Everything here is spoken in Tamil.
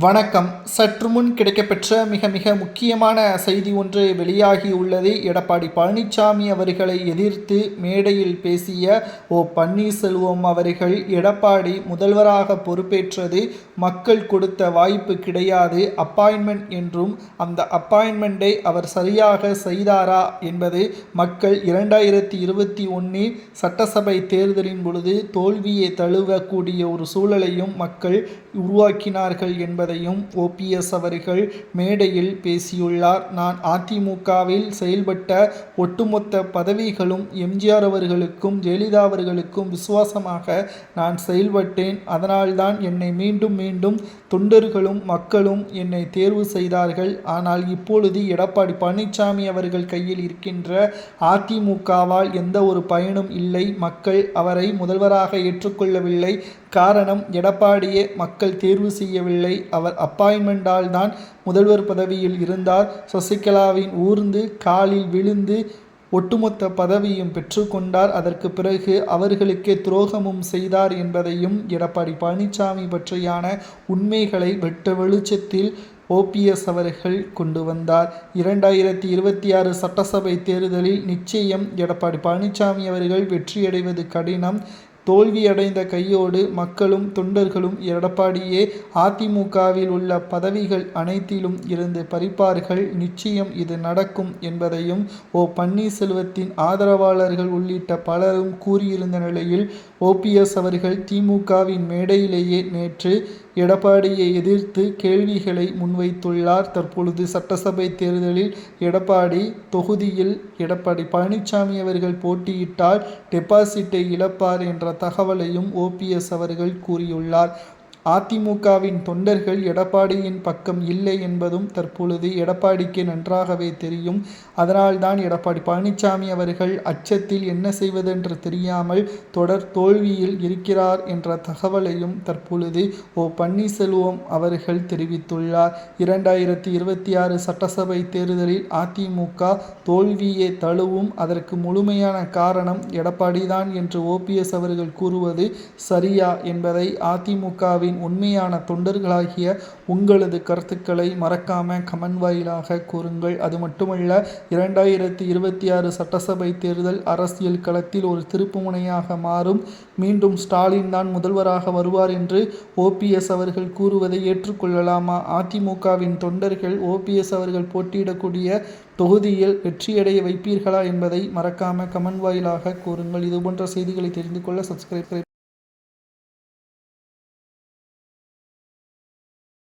வணக்கம். சற்று முன் கிடைக்கப்பெற்ற மிக மிக முக்கியமான செய்தி ஒன்று வெளியாகியுள்ளது. எடப்பாடி பழனிசாமி அவர்களை எதிர்த்து மேடையில் பேசிய பன்னீர்செல்வம் அவர்கள், எடப்பாடி முதல்வராக பொறுப்பேற்றது மக்கள் கொடுத்த வாய்ப்பு கிடையாது, அப்பாயின்மெண்ட் என்றும், அந்த அப்பாயின்மெண்ட்டை அவர் சரியாக செய்தாரா என்பது மக்கள் 2021 சட்டசபை தேர்தலின் பொழுது தோல்வியை தழுவக்கூடிய ஒரு சூழலையும் மக்கள் உருவாக்கினார்கள் என்பதையும் ஓபிஎஸ் அவர்கள் மேடையில் பேசியுள்ளார். நான் அதிமுகவில் செயல்பட்ட ஒட்டுமொத்த பதவிகளும் எம்ஜிஆர் அவர்களுக்கும் ஜெயலலிதா அவர்களுக்கும் விசுவாசமாக நான் செயல்பட்டேன். அதனால்தான் என்னை மீண்டும் மீண்டும் தொண்டர்களும் மக்களும் என்னை தேர்வு செய்தார்கள். ஆனால் இப்பொழுது எடப்பாடி பழனிசாமி அவர்கள் கையில் இருக்கின்ற அதிமுகவால் எந்த ஒரு பயனும் இல்லை. மக்கள் அவரை முதல்வராக ஏற்றுக்கொள்ளவில்லை. காரணம், எடப்பாடியே மக்கள் தேர்வு செய்யவில்லை. அவர் அப்பாயின்மெண்டால் தான் முதல்வர் பதவியில் இருந்தார். சசிகலாவின் ஊர்ந்து காலில் விழுந்து ஒட்டுமொத்த பதவியும் பெற்றுக்கொண்டார். அதற்கு பிறகு அவர்களுக்கே துரோகமும் செய்தார் என்பதையும் எடப்பாடி பழனிசாமி பற்றியான உண்மைகளை வெட்ட வெளிச்சத்தில் ஓபிஎஸ் அவர்கள் கொண்டு வந்தார். 2026 சட்டசபை தேர்தலில் நிச்சயம் எடப்பாடி பழனிசாமி அவர்கள் வெற்றியடைவது கடினம். தோல்வியடைந்த கையோடு மக்களும் தொண்டர்களும் எடப்பாடியே அதிமுகவில் உள்ள பதவிகள் அனைத்திலும் இருந்து பறிப்பார்கள். நிச்சயம் இது நடக்கும் என்பதையும் பன்னீர்செல்வத்தின் ஆதரவாளர்கள் உள்ளிட்ட பலரும் கூறியிருந்த நிலையில் ஓபிஎஸ் அவர்கள் திமுகவின் மேடையிலேயே நேற்று எடப்பாடியை எதிர்த்து கேள்விகளை முன்வைத்துள்ளார். தற்பொழுது சட்டசபை தேர்தலில் எடப்பாடி தொகுதியில் எடப்பாடி பழனிசாமி அவர்கள் போட்டியிட்டால் டெபாசிட்டை இழப்பார் என்ற தகவலையும் ஓபிஎஸ் அவர்கள் கூறியுள்ளார். அதிமுகவின் தொண்டர்கள் எடப்பாடியின் பக்கம் இல்லை என்பதும் தற்பொழுது எடப்பாடிக்கு நன்றாகவே தெரியும். அதனால்தான் எடப்பாடி பழனிசாமி அவர்கள் அச்சத்தில் என்ன செய்வதென்று தெரியாமல் தொடர் தோல்வியில் இருக்கிறார் என்ற தகவலையும் தற்பொழுது பன்னீர்செல்வம் அவர்கள் தெரிவித்துள்ளார். 2026 சட்டசபை தேர்தலில் அதிமுக தோல்வியை தழுவும். அதற்கு முழுமையான காரணம் எடப்பாடிதான் என்று ஓபிஎஸ் அவர்கள் கூறுவது சரியா என்பதை அதிமுகவின் உண்மையான தொண்டர்களாகிய உங்களது கருத்துக்களை மறக்காம கமெண்ட் வாயிலாக கூறுங்கள். அது மட்டுமல்ல, 2026 சட்டசபை தேர்தல் அரசியல் களத்தில் ஒரு திருப்புமுனையாக மாறும். மீண்டும் ஸ்டாலின் தான் முதல்வராக வருவார் என்று ஓபிஎஸ் அவர்கள் கூறுவதை ஏற்றுக்கொள்ளலாமா? அதிமுகவின் தொண்டர்கள் ஓபிஎஸ் அவர்கள் போட்டியிடக்கூடிய தொகுதியில் வெற்றியடைய வைப்பீர்களா என்பதை மறக்காம கமெண்ட் வாயிலாக கூறுங்கள். இதுபோன்ற செய்திகளை தெரிந்து கொள்ள சப்ஸ்கிரைப்